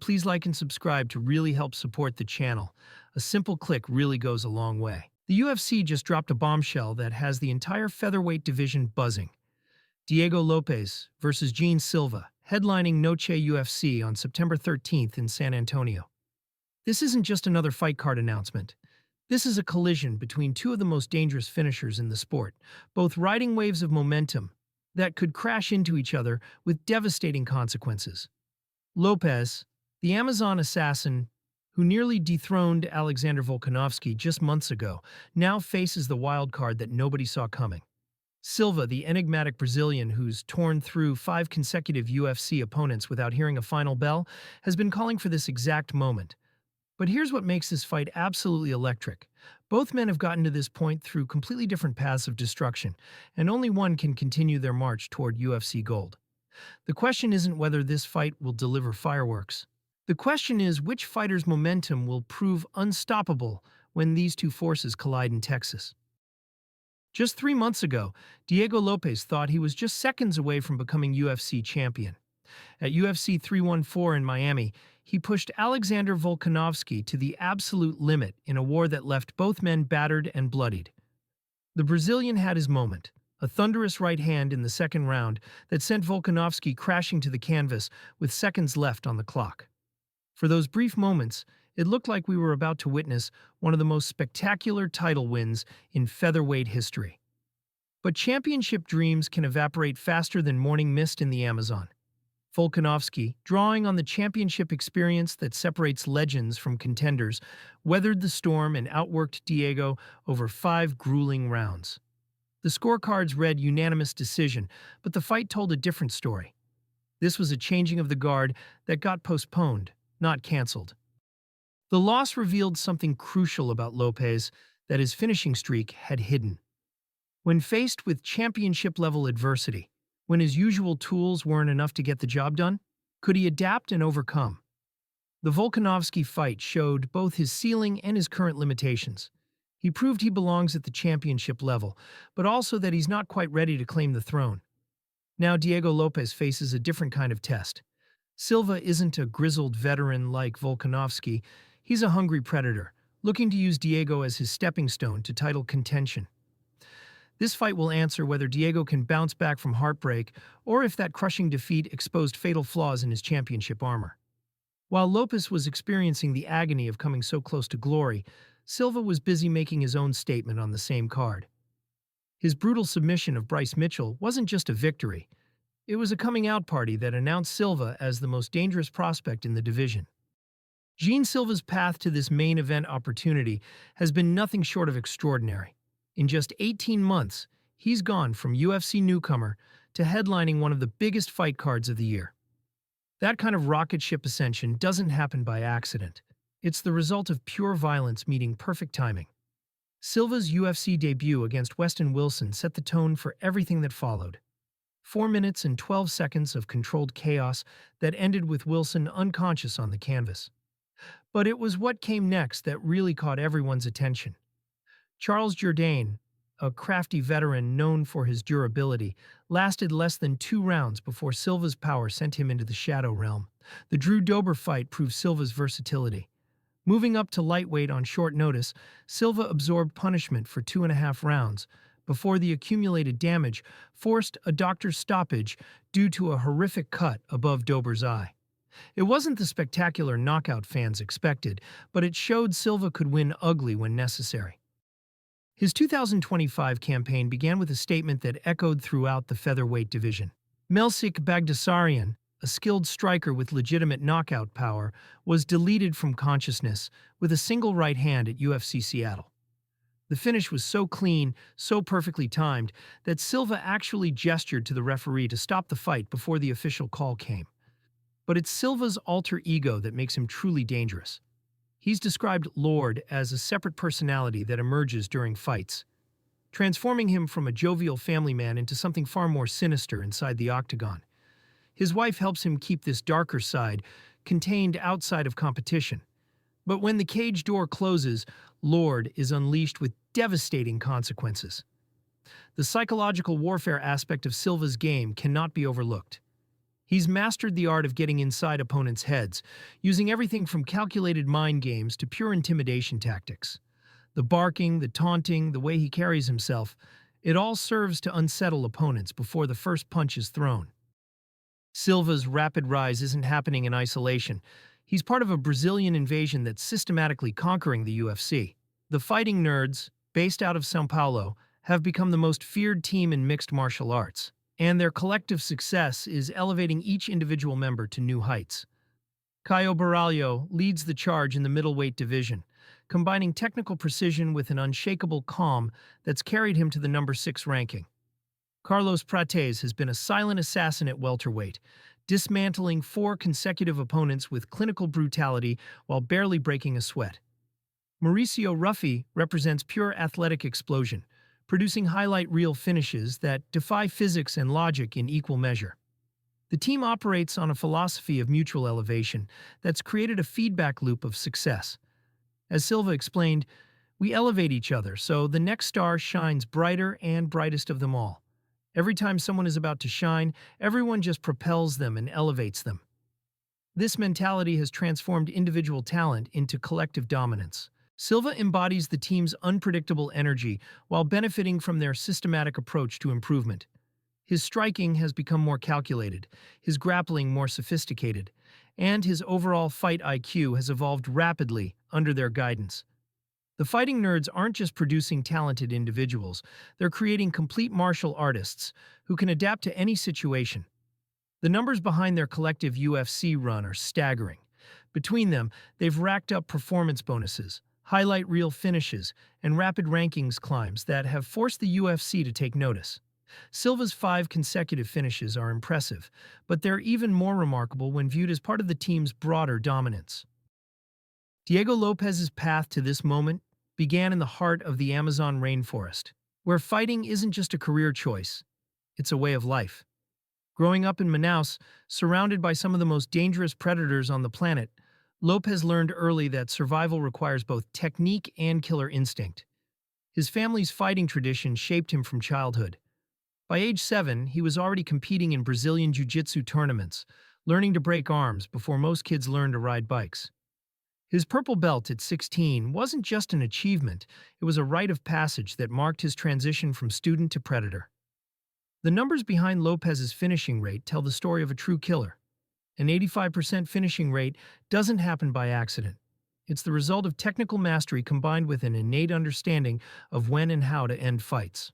Please like and subscribe to really help support the channel. A simple click really goes a long way. The UFC just dropped a bombshell that has the entire featherweight division buzzing. Diego Lopes versus Silva, headlining Noche UFC on September 13th in San Antonio. This isn't just another fight card announcement. This is a collision between two of the most dangerous finishers in the sport, both riding waves of momentum that could crash into each other with devastating consequences. Lopes, the Amazon assassin who nearly dethroned Alexander Volkanovski just months ago, now faces the wild card that nobody saw coming. Silva, the enigmatic Brazilian who's torn through 5 consecutive UFC opponents without hearing a final bell, has been calling for this exact moment. But here's what makes this fight absolutely electric. Both men have gotten to this point through completely different paths of destruction, and only one can continue their march toward UFC gold. The question isn't whether this fight will deliver fireworks. The question is which fighter's momentum will prove unstoppable when these two forces collide in Texas. Just 3 months ago, Diego Lopes thought he was just seconds away from becoming UFC champion. At UFC 314 in Miami, he pushed Alexander Volkanovski to the absolute limit in a war that left both men battered and bloodied. The Brazilian had his moment, a thunderous right hand in the second round that sent Volkanovski crashing to the canvas with seconds left on the clock. For those brief moments, it looked like we were about to witness one of the most spectacular title wins in featherweight history. But championship dreams can evaporate faster than morning mist in the Amazon. Volkanovski, drawing on the championship experience that separates legends from contenders, weathered the storm and outworked Diego over 5 grueling rounds. The scorecards read unanimous decision, but the fight told a different story. This was a changing of the guard that got postponed, not cancelled. The loss revealed something crucial about Lopes that his finishing streak had hidden. When faced with championship-level adversity, when his usual tools weren't enough to get the job done, could he adapt and overcome? The Volkanovski fight showed both his ceiling and his current limitations. He proved he belongs at the championship level, but also that he's not quite ready to claim the throne. Now Diego Lopes faces a different kind of test. Silva isn't a grizzled veteran like Volkanovski. He's a hungry predator, looking to use Diego as his stepping stone to title contention. This fight will answer whether Diego can bounce back from heartbreak or if that crushing defeat exposed fatal flaws in his championship armor. While Lopes was experiencing the agony of coming so close to glory, Silva was busy making his own statement on the same card. His brutal submission of Bryce Mitchell wasn't just a victory. It was a coming-out party that announced Silva as the most dangerous prospect in the division. Silva's path to this main event opportunity has been nothing short of extraordinary. In just 18 months, he's gone from UFC newcomer to headlining one of the biggest fight cards of the year. That kind of rocket ship ascension doesn't happen by accident. It's the result of pure violence meeting perfect timing. Silva's UFC debut against Weston Wilson set the tone for everything that followed. 4 minutes and 12 seconds of controlled chaos that ended with Wilson unconscious on the canvas. But it was what came next that really caught everyone's attention. Charles Jourdain, a crafty veteran known for his durability, lasted less than 2 rounds before Silva's power sent him into the shadow realm. The Drew Dober fight proved Silva's versatility. Moving up to lightweight on short notice, Silva absorbed punishment for 2.5 rounds, before the accumulated damage forced a doctor's stoppage due to a horrific cut above Dober's eye. It wasn't the spectacular knockout fans expected, but it showed Silva could win ugly when necessary. His 2025 campaign began with a statement that echoed throughout the featherweight division. Melsik Bagdasaryan, a skilled striker with legitimate knockout power, was deleted from consciousness with a single right hand at UFC Seattle. The finish was so clean, so perfectly timed, that Silva actually gestured to the referee to stop the fight before the official call came. But it's Silva's alter ego that makes him truly dangerous. He's described Lord as a separate personality that emerges during fights, transforming him from a jovial family man into something far more sinister inside the octagon. His wife helps him keep this darker side contained outside of competition. But when the cage door closes, Lord is unleashed with devastating consequences. The psychological warfare aspect of Silva's game cannot be overlooked. He's mastered the art of getting inside opponents' heads, using everything from calculated mind games to pure intimidation tactics. The barking, the taunting, the way he carries himself, it all serves to unsettle opponents before the first punch is thrown. Silva's rapid rise isn't happening in isolation. He's part of a Brazilian invasion that's systematically conquering the UFC. The Fighting Nerds, based out of São Paulo, have become the most feared team in mixed martial arts, and their collective success is elevating each individual member to new heights. Caio Baralho leads the charge in the middleweight division, combining technical precision with an unshakable calm that's carried him to the number 6 ranking. Carlos Prates has been a silent assassin at welterweight, dismantling 4 consecutive opponents with clinical brutality while barely breaking a sweat. Mauricio Ruffi represents pure athletic explosion, producing highlight reel finishes that defy physics and logic in equal measure. The team operates on a philosophy of mutual elevation that's created a feedback loop of success. As Silva explained, we elevate each other so the next star shines brighter and brightest of them all. Every time someone is about to shine, everyone just propels them and elevates them. This mentality has transformed individual talent into collective dominance. Silva embodies the team's unpredictable energy while benefiting from their systematic approach to improvement. His striking has become more calculated, his grappling more sophisticated, and his overall fight IQ has evolved rapidly under their guidance. The Fighting Nerds aren't just producing talented individuals, they're creating complete martial artists who can adapt to any situation. The numbers behind their collective UFC run are staggering. Between them, they've racked up performance bonuses, highlight reel finishes, and rapid rankings climbs that have forced the UFC to take notice. Silva's 5 consecutive finishes are impressive, but they're even more remarkable when viewed as part of the team's broader dominance. Diego Lopes's path to this moment began in the heart of the Amazon rainforest, where fighting isn't just a career choice, it's a way of life. Growing up in Manaus, surrounded by some of the most dangerous predators on the planet, Lopes learned early that survival requires both technique and killer instinct. His family's fighting tradition shaped him from childhood. By age 7, he was already competing in Brazilian jiu-jitsu tournaments, learning to break arms before most kids learn to ride bikes. His purple belt at 16 wasn't just an achievement, it was a rite of passage that marked his transition from student to predator. The numbers behind Lopes's finishing rate tell the story of a true killer. An 85% finishing rate doesn't happen by accident. It's the result of technical mastery combined with an innate understanding of when and how to end fights.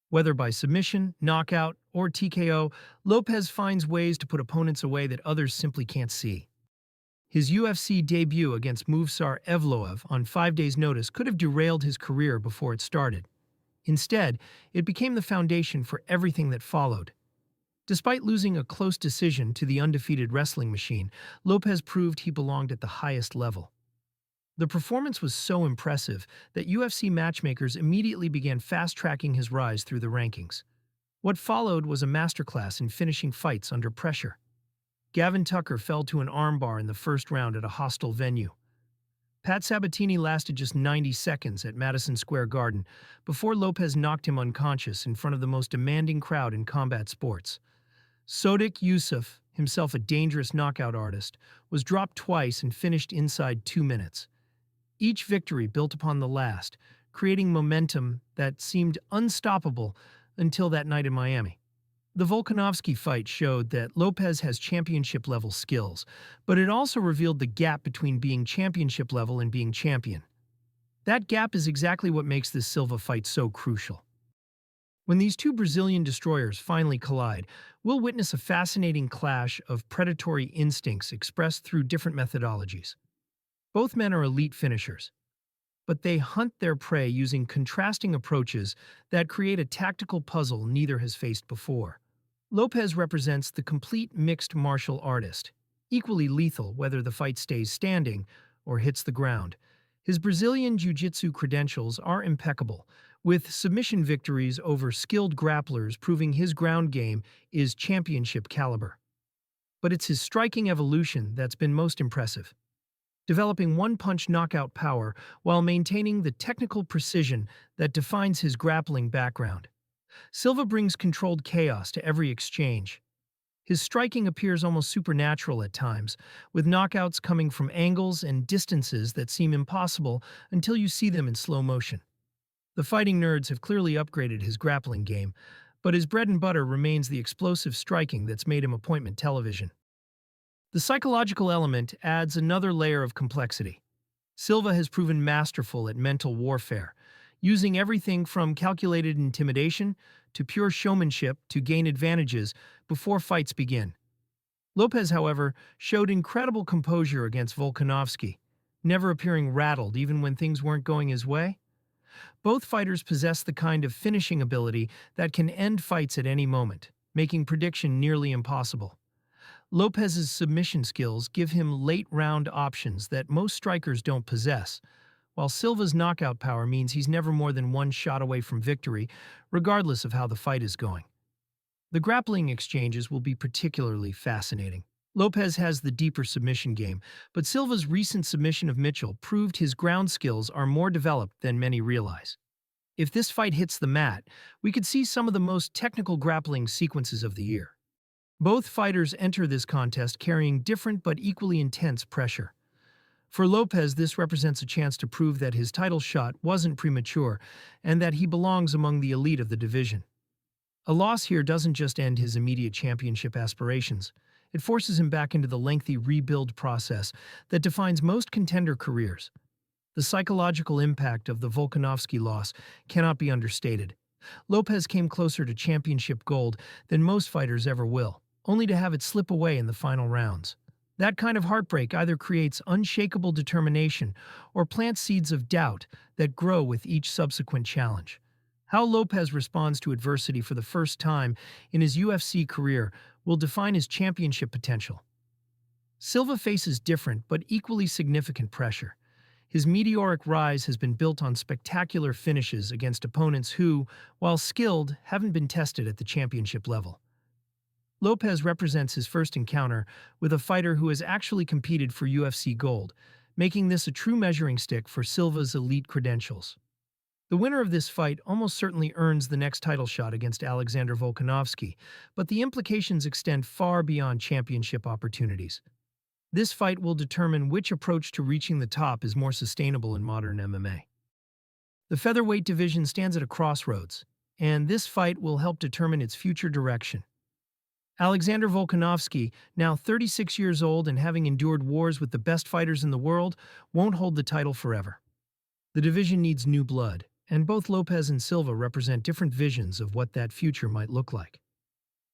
Whether by submission, knockout, or TKO, Lopes finds ways to put opponents away that others simply can't see. His UFC debut against Movsar Evloev on 5 days' notice could have derailed his career before it started. Instead, it became the foundation for everything that followed. Despite losing a close decision to the undefeated wrestling machine, Lopes proved he belonged at the highest level. The performance was so impressive that UFC matchmakers immediately began fast-tracking his rise through the rankings. What followed was a masterclass in finishing fights under pressure. Gavin Tucker fell to an armbar in the first round at a hostile venue. Pat Sabatini lasted just 90 seconds at Madison Square Garden before Lopes knocked him unconscious in front of the most demanding crowd in combat sports. Sodiq Yusuff, himself a dangerous knockout artist, was dropped twice and finished inside 2 minutes. Each victory built upon the last, creating momentum that seemed unstoppable until that night in Miami. The Volkanovski fight showed that Lopes has championship-level skills, but it also revealed the gap between being championship-level and being champion. That gap is exactly what makes this Silva fight so crucial. When these two Brazilian destroyers finally collide, we'll witness a fascinating clash of predatory instincts expressed through different methodologies. Both men are elite finishers, but they hunt their prey using contrasting approaches that create a tactical puzzle neither has faced before. Lopes represents the complete mixed martial artist, equally lethal whether the fight stays standing or hits the ground. His Brazilian jiu-jitsu credentials are impeccable, with submission victories over skilled grapplers proving his ground game is championship caliber. But it's his striking evolution that's been most impressive, developing one-punch knockout power while maintaining the technical precision that defines his grappling background. Silva brings controlled chaos to every exchange. His striking appears almost supernatural at times, with knockouts coming from angles and distances that seem impossible until you see them in slow motion. The fighting nerds have clearly upgraded his grappling game, but his bread and butter remains the explosive striking that's made him appointment television. The psychological element adds another layer of complexity. Silva has proven masterful at mental warfare, using everything from calculated intimidation to pure showmanship to gain advantages before fights begin. Lopes, however, showed incredible composure against Volkanovski, never appearing rattled even when things weren't going his way. Both fighters possess the kind of finishing ability that can end fights at any moment, making prediction nearly impossible. Lopes's submission skills give him late-round options that most strikers don't possess, while Silva's knockout power means he's never more than one shot away from victory, regardless of how the fight is going. The grappling exchanges will be particularly fascinating. Lopes has the deeper submission game, but Silva's recent submission of Mitchell proved his ground skills are more developed than many realize. If this fight hits the mat, we could see some of the most technical grappling sequences of the year. Both fighters enter this contest carrying different but equally intense pressure. For Lopes, this represents a chance to prove that his title shot wasn't premature and that he belongs among the elite of the division. A loss here doesn't just end his immediate championship aspirations. It forces him back into the lengthy rebuild process that defines most contender careers. The psychological impact of the Volkanovski loss cannot be understated. Lopes came closer to championship gold than most fighters ever will, only to have it slip away in the final rounds. That kind of heartbreak either creates unshakable determination or plants seeds of doubt that grow with each subsequent challenge. How Lopes responds to adversity for the first time in his UFC career will define his championship potential. Silva faces different but equally significant pressure. His meteoric rise has been built on spectacular finishes against opponents who, while skilled, haven't been tested at the championship level. Lopes represents his first encounter with a fighter who has actually competed for UFC gold, making this a true measuring stick for Silva's elite credentials. The winner of this fight almost certainly earns the next title shot against Alexander Volkanovski, but the implications extend far beyond championship opportunities. This fight will determine which approach to reaching the top is more sustainable in modern MMA. The featherweight division stands at a crossroads, and this fight will help determine its future direction. Alexander Volkanovski, now 36 years old and having endured wars with the best fighters in the world, won't hold the title forever. The division needs new blood, and both Lopes and Silva represent different visions of what that future might look like.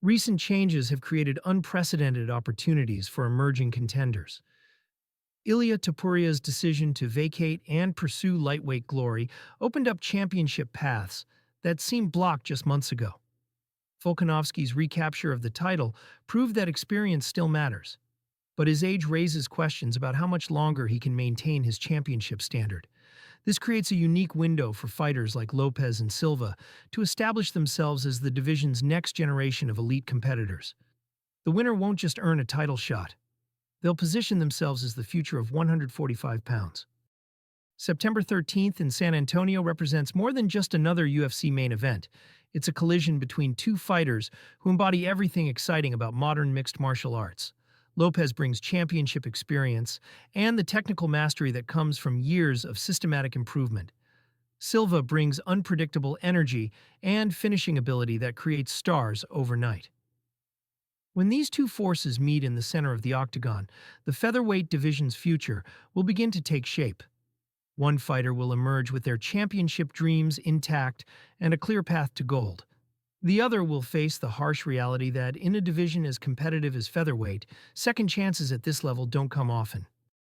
Recent changes have created unprecedented opportunities for emerging contenders. Ilia Topuria's decision to vacate and pursue lightweight glory opened up championship paths that seemed blocked just months ago. Volkanovski's recapture of the title proved that experience still matters, but his age raises questions about how much longer he can maintain his championship standard. This creates a unique window for fighters like Lopes and Silva to establish themselves as the division's next generation of elite competitors. The winner won't just earn a title shot. They'll position themselves as the future of 145 pounds. September 13th in San Antonio represents more than just another UFC main event. It's a collision between two fighters who embody everything exciting about modern mixed martial arts. Lopes brings championship experience and the technical mastery that comes from years of systematic improvement. Silva brings unpredictable energy and finishing ability that creates stars overnight. When these two forces meet in the center of the octagon, the featherweight division's future will begin to take shape. One fighter will emerge with their championship dreams intact and a clear path to gold. The other will face the harsh reality that in a division as competitive as featherweight, second chances at this level don't come often.